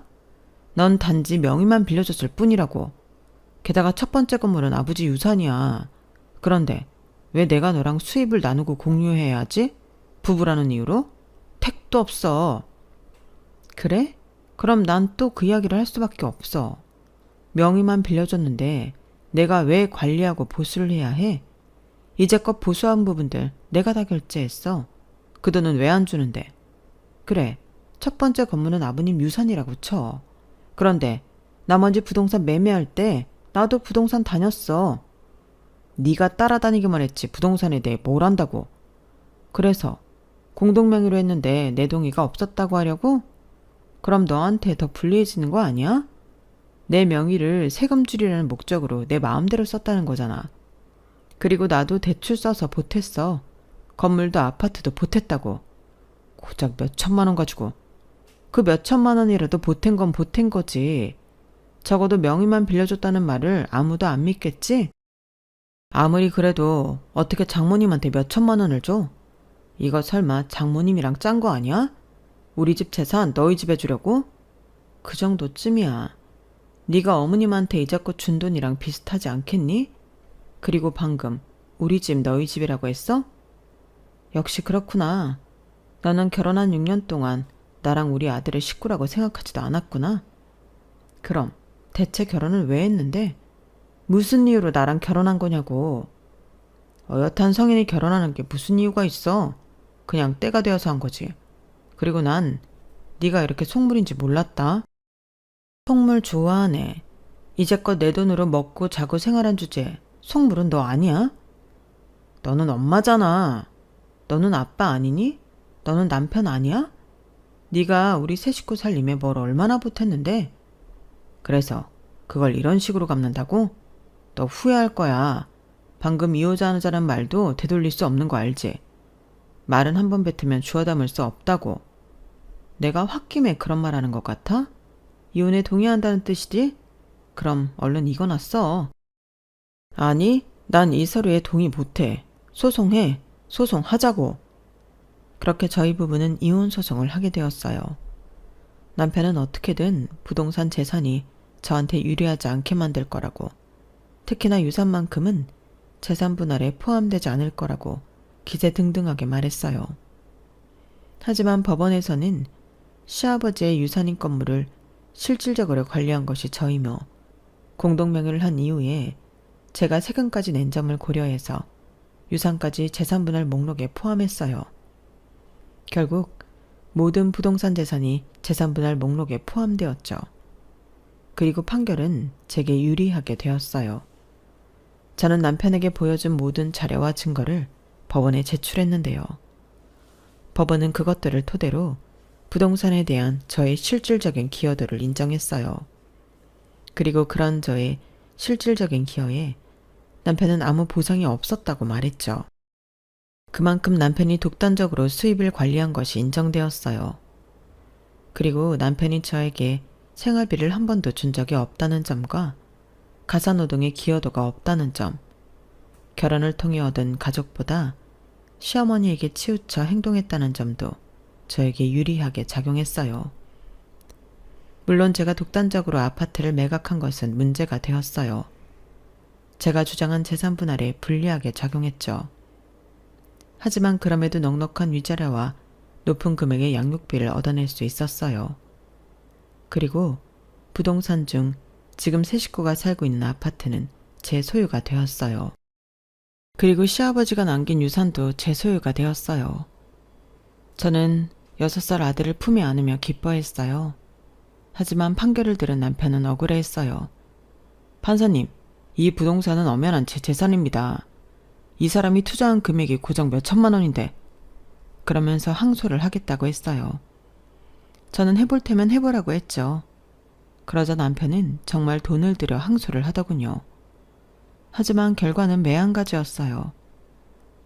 넌 단지 명의만 빌려줬을 뿐이라고. 게다가 첫 번째 건물은 아버지 유산이야. 그런데 왜 내가 너랑 수입을 나누고 공유해야지? 부부라는 이유로? 택도 없어. 그래? 그럼 난 또 그 이야기를 할 수밖에 없어. 명의만 빌려줬는데 내가 왜 관리하고 보수를 해야 해? 이제껏 보수한 부분들 내가 다 결제했어. 그 돈은 왜 안 주는데? 그래, 첫 번째 건물은 아버님 유산이라고 쳐. 그런데 나머지 부동산 매매할 때 나도 부동산 다녔어. 네가 따라다니기만 했지 부동산에 대해 뭘 안다고. 그래서 공동명의로 했는데 내 동의가 없었다고 하려고? 그럼 너한테 더 불리해지는 거 아니야? 내 명의를 세금 줄이라는 목적으로 내 마음대로 썼다는 거잖아. 그리고 나도 대출 써서 보탰어. 건물도 아파트도 보탰다고. 고작 몇 천만 원 가지고. 그 몇 천만 원이라도 보탠 건 보탠 거지. 적어도 명의만 빌려줬다는 말을 아무도 안 믿겠지? 아무리 그래도 어떻게 장모님한테 몇 천만 원을 줘? 이거 설마 장모님이랑 짠 거 아니야? 우리 집 재산 너희 집에 주려고? 그 정도쯤이야. 네가 어머님한테 이자껏 준 돈이랑 비슷하지 않겠니? 그리고 방금 우리 집 너희 집이라고 했어? 역시 그렇구나. 너는 결혼한 6년 동안 나랑 우리 아들의 식구라고 생각하지도 않았구나. 그럼 대체 결혼을 왜 했는데? 무슨 이유로 나랑 결혼한 거냐고. 어엿한 성인이 결혼하는 게 무슨 이유가 있어. 그냥 때가 되어서 한 거지. 그리고 난 네가 이렇게 속물인지 몰랐다. 속물 좋아하네. 이제껏 내 돈으로 먹고 자고 생활한 주제에 속물은 너 아니야? 너는 엄마잖아. 너는 아빠 아니니? 너는 남편 아니야? 네가 우리 세 식구 살림에 뭘 얼마나 보탰는데? 그래서 그걸 이런 식으로 갚는다고? 너 후회할 거야. 방금 이혼자는 말도 되돌릴 수 없는 거 알지? 말은 한 번 뱉으면 주워 담을 수 없다고. 내가 홧김에 그런 말 하는 것 같아? 이혼에 동의한다는 뜻이지? 그럼 얼른 이거나 써. 아니, 난 이 서류에 동의 못해. 소송해. 소송하자고. 그렇게 저희 부부는 이혼 소송을 하게 되었어요. 남편은 어떻게든 부동산 재산이 저한테 유리하지 않게 만들 거라고, 특히나 유산만큼은 재산 분할에 포함되지 않을 거라고 기세등등하게 말했어요. 하지만 법원에서는 시아버지의 유산인 건물을 실질적으로 관리한 것이 저이며 공동명의를 한 이후에 제가 세금까지 낸 점을 고려해서 유산까지 재산분할 목록에 포함했어요. 결국 모든 부동산 재산이 재산분할 목록에 포함되었죠. 그리고 판결은 제게 유리하게 되었어요. 저는 남편에게 보여준 모든 자료와 증거를 법원에 제출했는데요. 법원은 그것들을 토대로 부동산에 대한 저의 실질적인 기여도를 인정했어요. 그리고 그런 저의 실질적인 기여에 남편은 아무 보상이 없었다고 말했죠. 그만큼 남편이 독단적으로 수입을 관리한 것이 인정되었어요. 그리고 남편이 저에게 생활비를 한 번도 준 적이 없다는 점과 가사노동의 기여도가 없다는 점, 결혼을 통해 얻은 가족보다 시어머니에게 치우쳐 행동했다는 점도 저에게 유리하게 작용했어요. 물론 제가 독단적으로 아파트를 매각한 것은 문제가 되었어요. 제가 주장한 재산 분할에 불리하게 작용했죠. 하지만 그럼에도 넉넉한 위자료와 높은 금액의 양육비를 얻어낼 수 있었어요. 그리고 부동산 중 지금 세 식구가 살고 있는 아파트는 제 소유가 되었어요. 그리고 시아버지가 남긴 유산도 제 소유가 되었어요. 저는 6살 아들을 품에 안으며 기뻐했어요. 하지만 판결을 들은 남편은 억울해했어요. 판사님, 이 부동산은 엄연한 제 재산입니다. 이 사람이 투자한 금액이 고작 몇 천만 원인데. 그러면서 항소를 하겠다고 했어요. 저는 해볼 테면 해보라고 했죠. 그러자 남편은 정말 돈을 들여 항소를 하더군요. 하지만 결과는 매한가지였어요.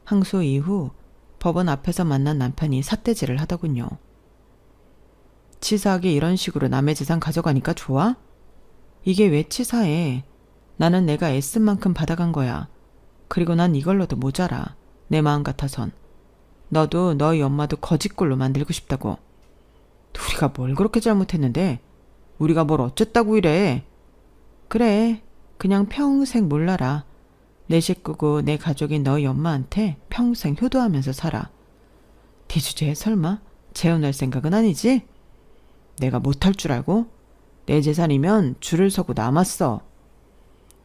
항소 이후 법원 앞에서 만난 남편이 삿대질을 하더군요. 치사하게 이런 식으로 남의 재산 가져가니까 좋아? 이게 왜 치사해? 나는 내가 애쓴 만큼 받아간 거야. 그리고 난 이걸로도 모자라. 내 마음 같아선. 너도 너희 엄마도 거짓골로 만들고 싶다고. 우리가 뭘 그렇게 잘못했는데? 우리가 뭘 어쨌다고 이래? 그래, 그냥 평생 몰라라. 내 식구고 내 가족인 너희 엄마한테 평생 효도하면서 살아. 네 주제에 설마 재혼할 생각은 아니지? 내가 못할 줄 알고? 내 재산이면 줄을 서고 남았어.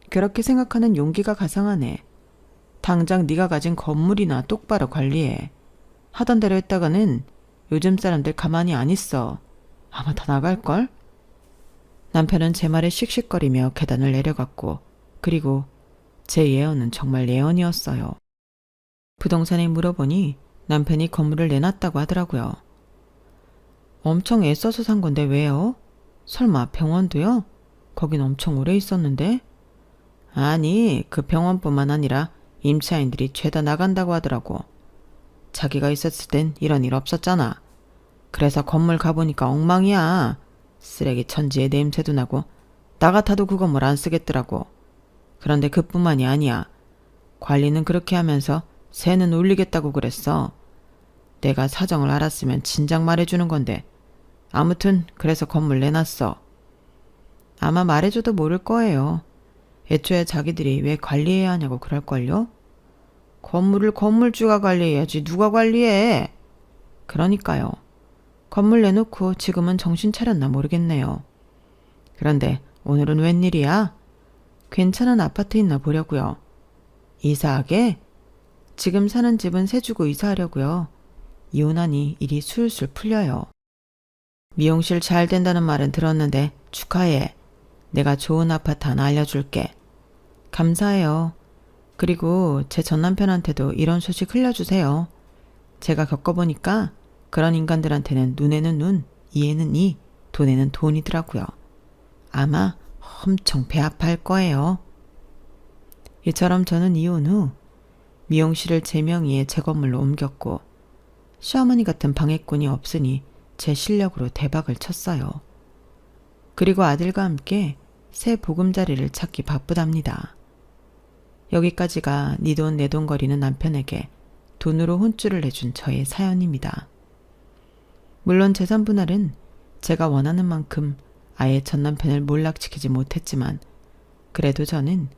그렇게 생각하는 용기가 가상하네. 당장 네가 가진 건물이나 똑바로 관리해. 하던 대로 했다가는 요즘 사람들 가만히 안 있어. 아마 다 나갈걸? 남편은 제 말에 씩씩거리며 계단을 내려갔고, 그리고 제 예언은 정말 예언이었어요. 부동산에 물어보니 남편이 건물을 내놨다고 하더라고요. 엄청 애써서 산 건데 왜요? 설마 병원도요? 거긴 엄청 오래 있었는데? 아니, 그 병원뿐만 아니라 임차인들이 죄다 나간다고 하더라고. 자기가 있었을 땐 이런 일 없었잖아. 그래서 건물 가보니까 엉망이야. 쓰레기 천지에 냄새도 나고 나 같아도 그 건물 안 쓰겠더라고. 그런데 그뿐만이 아니야. 관리는 그렇게 하면서 세는 올리겠다고 그랬어. 내가 사정을 알았으면 진작 말해주는 건데. 아무튼 그래서 건물 내놨어. 아마 말해줘도 모를 거예요. 애초에 자기들이 왜 관리해야 하냐고 그럴걸요? 건물을 건물주가 관리해야지 누가 관리해? 그러니까요. 건물 내놓고 지금은 정신 차렸나 모르겠네요. 그런데 오늘은 웬일이야? 괜찮은 아파트 있나 보려고요. 이사하게? 지금 사는 집은 새 주고 이사하려고요. 이혼하니 일이 술술 풀려요. 미용실 잘 된다는 말은 들었는데 축하해. 내가 좋은 아파트 하나 알려줄게. 감사해요. 그리고 제 전남편한테도 이런 소식 흘려주세요. 제가 겪어보니까 그런 인간들한테는 눈에는 눈, 이에는 이, 돈에는 돈이더라고요. 아마 엄청 배 아파할 거예요. 이처럼 저는 이혼 후 미용실을 제 명의의 제 건물로 옮겼고 시어머니 같은 방해꾼이 없으니 제 실력으로 대박을 쳤어요. 그리고 아들과 함께 새 보금자리를 찾기 바쁘답니다. 여기까지가 네 돈 내 돈 거리는 남편에게 돈으로 혼쭐을 내준 저의 사연입니다. 물론 재산 분할은 제가 원하는 만큼 아예 전 남편을 몰락시키지 못했지만 그래도 저는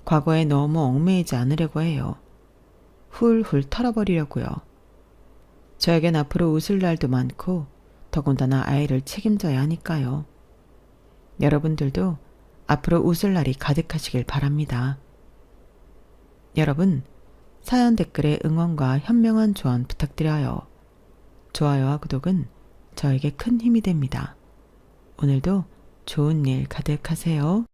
과거에 너무 얽매이지 않으려고 해요. 훌훌 털어버리려고요. 저에겐 앞으로 웃을 날도 많고 더군다나 아이를 책임져야 하니까요. 여러분들도 앞으로 웃을 날이 가득하시길 바랍니다. 여러분, 사연 댓글에 응원과 현명한 조언 부탁드려요. 좋아요와 구독은 저에게 큰 힘이 됩니다. 오늘도 좋은 일 가득하세요.